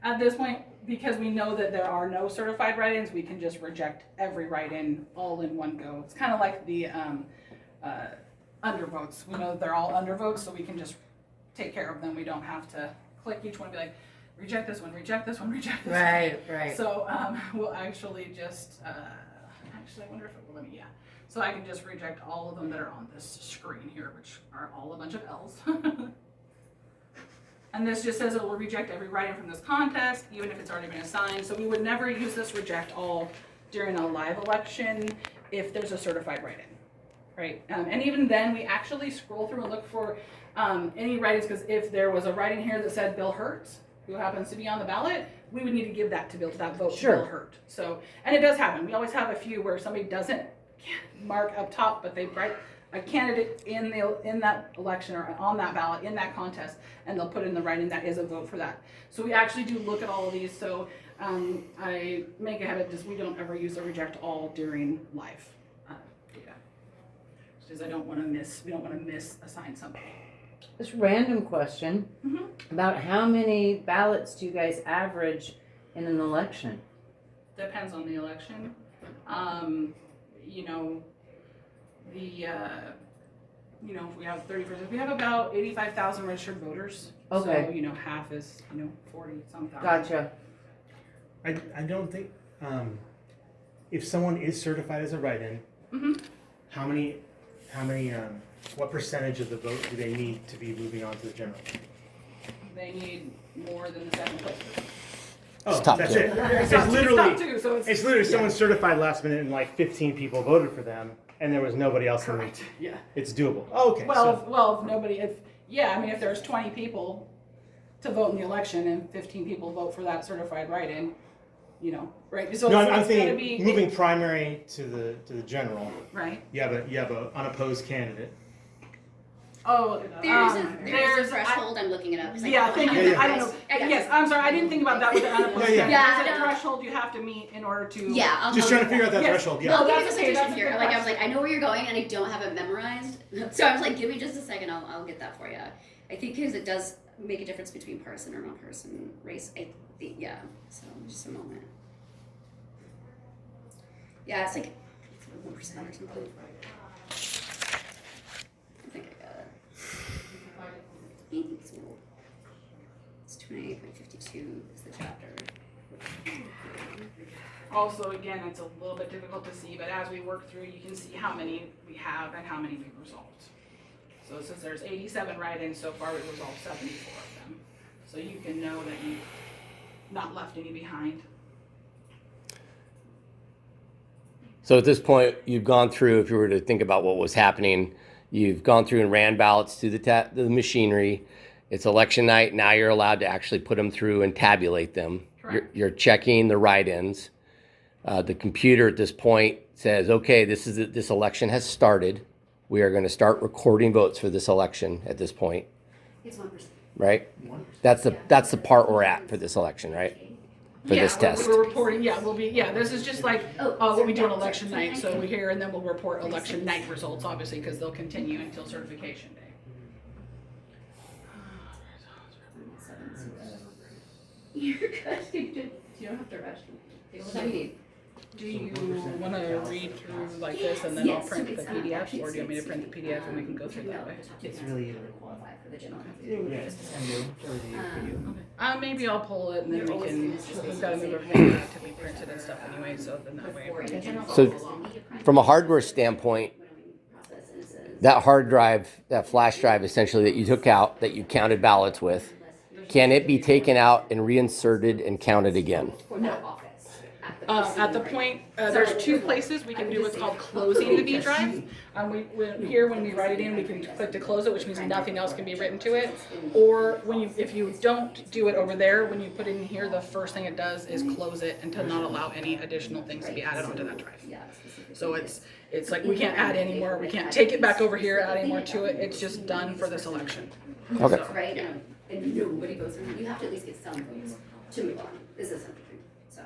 At this point, because we know that there are no certified write-ins, we can just reject every write-in all in one go. It's kind of like the undervotes. We know that they're all undervotes, so we can just take care of them. We don't have to click each one and be like, reject this one, reject this one, reject this one. Right. So we'll actually just, actually I wonder if it will let me, yeah. So I can just reject all of them that are on this screen here, which are all a bunch of L's. And this just says it will reject every write-in from this contest, even if it's already been assigned. So we would never use this reject all during a live election if there's a certified write-in, right? And even then, we actually scroll through and look for any write-ins, because if there was a write-in here that said Bill Hurt, who happens to be on the ballot, we would need to give that to Bill, that vote to Bill Hurt. So, and it does happen. We always have a few where somebody doesn't mark up top, but they write a candidate in that election or on that ballot in that contest, and they'll put in the write-in that is a vote for that. So we actually do look at all of these. So I make a habit just we don't ever use a reject all during live data, because I don't want to miss. We don't want to assign somebody. This random question about how many ballots do you guys average in an election? Depends on the election. You know, if we have 30%, we have about 85,000 registered voters. Okay. So, half is, 40-some thousand. Gotcha. I don't think, if someone is certified as a write-in, how many, what percentage of the vote do they need to be moving on to the general? They need more than the second place. Oh, top that's two. it. It's Top literally, two, so it's literally someone certified last minute and like 15 people voted for them, and there was nobody else in the Correct. Yeah. It's doable. Oh, okay. If there's 20 people to vote in the election and 15 people vote for that certified write-in, right? So no, it's I'm gotta thinking be moving primary to the general. right. You have a unopposed candidate. Oh, There's a threshold. I'm looking it up. 'cause Yeah, thank you. Yeah. I don't know. Yes, I'm sorry. I didn't think about that with the unopposed. Yeah. Yeah, There's a no. threshold you have to meet in order to. Yeah, I'll Just go trying to figure out that Yes. threshold. Yeah. I'll give that's you the okay, that's suggestion a here. good Like I was question. like, I know where you're going, and I don't have it memorized. So I was like, give me just a second. I'll get that for you. I think because it does make a difference between partisan or non-partisan race. I think So just a moment. Yeah, it's like 1% or something. I think I got it. It's 28.52 is the chapter. Also, again, it's a little bit difficult to see, but as we work through, you can see how many we have and how many we've resolved. So since there's 87 write-ins so far, we've resolved 74 of them. So you can know that you've not left any behind. So at this point, you've gone through, if you were to think about what was happening, you've gone through and ran ballots through the machinery. It's election night. Now you're allowed to actually put them through and tabulate them. Correct. You're checking the write-ins. The computer at this point says, okay, this election has started. We are going to start recording votes for this election at this point, It's 1%. right? That's the part we're at for this election, right? For this test. We're reporting. This is just like what we do on sorry, election sorry. night. So we're here, and then we'll report election night results, obviously, because they'll continue until certification day. You're good. You don't have to rush. What do you need? Do you want to read through like this, and then Yes, I'll print so the it's, PDF, actually, or do you want me to print the PDF and we can go through that way? It's really either qualify for the general. yes, and you, or do you, for you. Maybe I'll pull it, and then we can. We've got to move everything back to be printed and stuff anyway, so then that way. we can So follow along. from a hardware standpoint, that hard drive, that flash drive essentially that you took out, that you counted ballots with, can it be taken out and reinserted and counted again? At the point, there's two places we can do what's called closing the B drive. Here, when we write it in, we can click to close it, which means nothing else can be written to it. Or if you don't do it over there, when you put it in here, the first thing it does is close it and to not allow any additional things to be added onto that drive. So it's like we can't add any more, we can't take it back over here, add any more to it. It's just done for this election. Okay. So, Right? yeah. and nobody votes for it, you have to at least get some votes to move on, is essentially, so.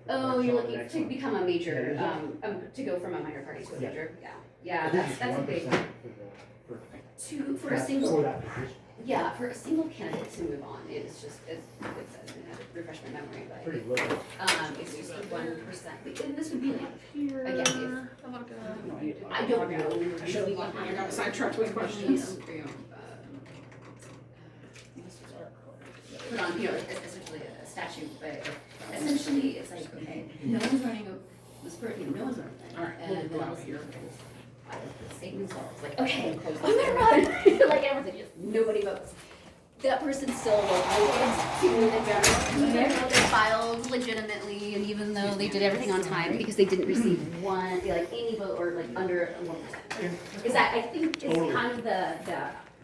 Oh, you're looking to become a major, to go from a minor party to a major, yeah, that's a big, for a single, yeah, for a single candidate to move on, it's just, it says, refresh my memory, but, it's just 1%, and this would be like, again, if, I don't know. I got sidetracked with questions. Put on, essentially a statute, but essentially it's like, okay, no one's running this person, no one's running. Alright, And we'll then go all out of a here. sudden, Satan themselves, like, okay, I'm gonna run, like everything, just nobody votes. That person still votes to the general, even though they filed legitimately, and even though they did everything on time, because they didn't receive any vote, or like under 1%. Is that, I think, is kind of the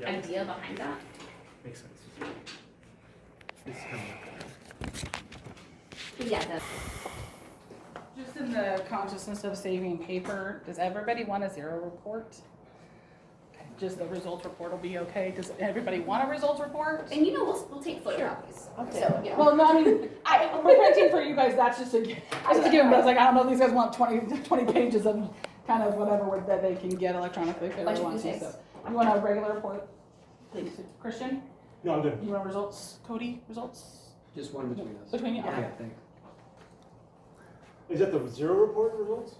idea behind that. Makes sense. But yeah, that's. Just in the consciousness of saving paper, does everybody want a zero report? Just the results report will be okay? Does everybody want a results report? And we'll take photocopies. Okay. So, Well, no, I mean, we're printing for you guys, that's just a given, but it's like, I don't know if these guys want 20 pages of kind of whatever that they can get electronically if they Bunch really of want to. essays. So, you want a regular report? Please, Christian? No, I'm good. You want results? Cody, results? Just one between us. Between you? Yeah, Okay. I think. Is that the zero report results?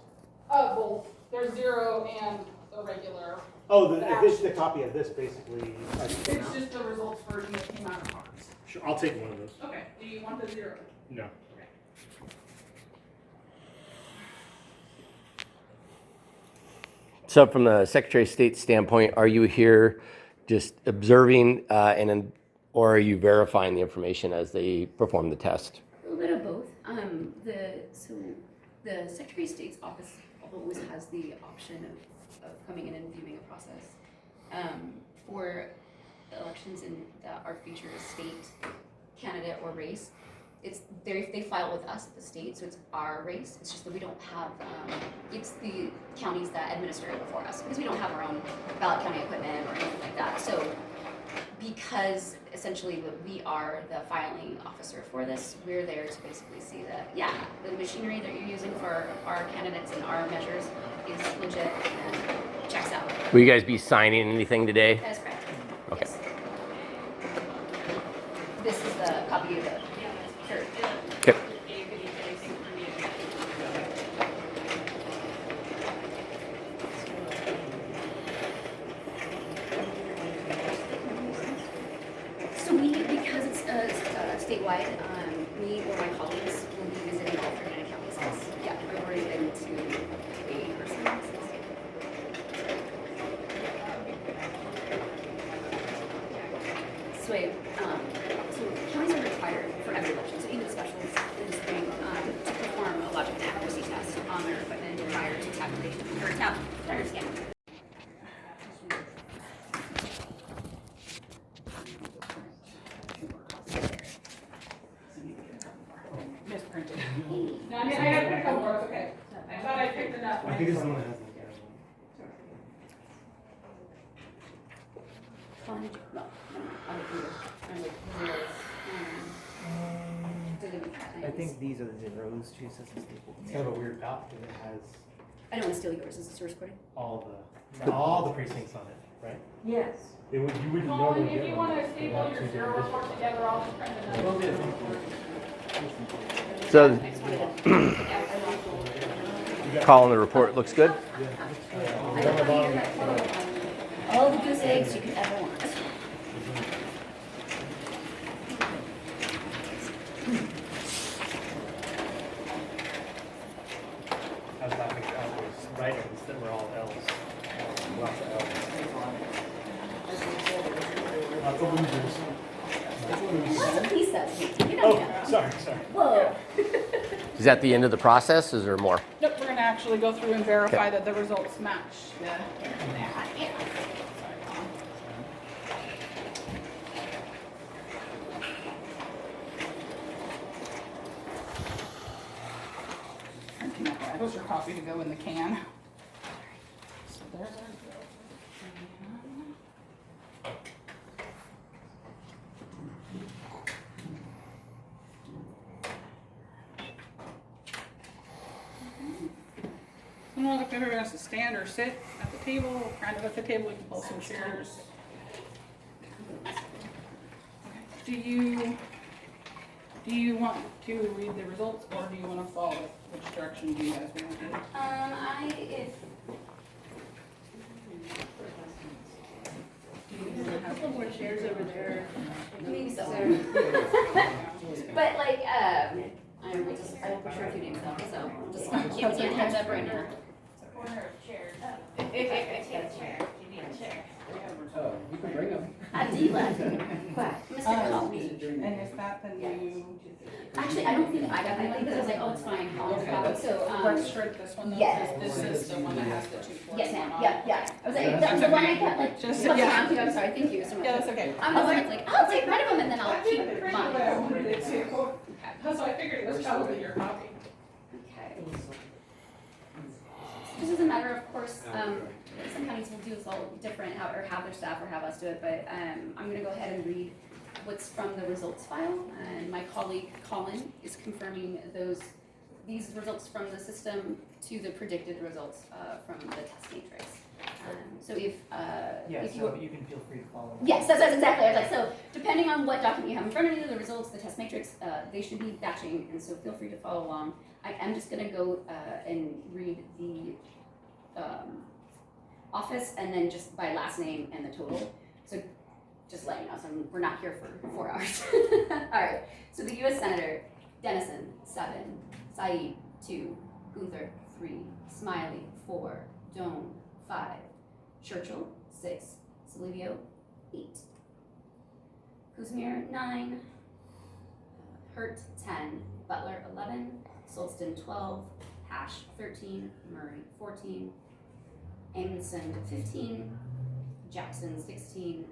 Both. There's zero and a regular. Oh, this is the copy of this, basically. It's just the results version that came out of ours. Sure, I'll take one of those. Okay, do you want the zero? No. So from the Secretary of State's standpoint, are you here just observing or are you verifying the information as they perform the test? A little bit of both. The Secretary of State's office always has the option of coming in and viewing a process. For elections that are featured a state candidate or race, they file with us at the state, so it's our race. It's just that we don't have, it's the counties that administer it for us, because we don't have our own ballot counting equipment or anything like that. So because essentially we are the filing officer for this, we're there to basically see that, yeah, the machinery that you're using for our candidates and our measures is legit and checks out. Will you guys be signing anything today? That is correct. Okay. Yes. This is the copy of it. Sure. Okay. So because it's statewide, me or my colleagues will be visiting all 39 counties. Yeah, I've already been to 80%. So counties are required for every election, so even specials in the spring, to perform a logic and accuracy test on their equipment prior to tabulation or prior to scanning. Misprinted. No, I mean, I got picked up more, it's okay. I thought I picked enough. I think this is the one that has the I think these are the zeros, she says it's stapled. It's kind of a weird ballot because it has I don't want to steal yours. Is this yours, Cody? all the precincts on it, right? Yes. You wouldn't know. Colin, if you want to staple your zero report together, I'll just print it out. So Colin, the report looks good? All the goose eggs you could ever want. I was laughing at all those writings that were all L's. Lots of L's. Lots of losers. Lots of pizzas. You know, Oh, sorry. whoa. Is that the end of the process? Is there more? Nope, we're gonna actually go through and verify that the results match. was your copy to go in the can. So there's our bill. And we'll look if everyone has to stand or sit at the table, kind of at the table, we can pull some chairs. Do you want to read the results, or do you want to follow which direction do you guys want to do? A couple more chairs over there. Maybe so. But like, I will push her a few names down, so just give me a heads up right now. Corner of chairs. If I take a chair, you need a chair. Oh, you can bring them. Mr. Cody. And is that the new? Actually, I don't think I got that because I was like, oh, it's fine. Let's shred this one though, yes. because this is the one that has the 241 Yes, ma'am. on Yeah, it. yeah. I was like, that's the one I kept like, Just- looking yeah. around to. I'm sorry. Thank you so much. Yeah, that's okay. I'm the one that's like, I'll take one of them and then I'll keep I mine. wanted it too. So I figured it was probably your copy. Okay. This is a matter, of course, some counties will do this all different, or have their staff or have us do it, but I'm gonna go ahead and read what's from the results file, and my colleague Colin is confirming these results from the system to the predicted results from the test matrix. So if Yeah, you so you can feel free to follow. yes, that's exactly. I was like, so depending on what document you have in front of you, the results, the test matrix, they should be batching, and so feel free to follow along. I am just gonna go and read the office and then just by last name and the total. So just let you know, so we're not here for 4 hours. All right, so the U.S. Senator, Dennison, 7, Said, 2, Gunther, 3, Smiley, 4, Doan, 5, Churchill, 6, Salivio, 8, Kuzmir, 9, Hurt, 10, Butler, 11, Solston, 12, Hash, 13, Murray, 14, Amundsen, 15, Jackson, 16,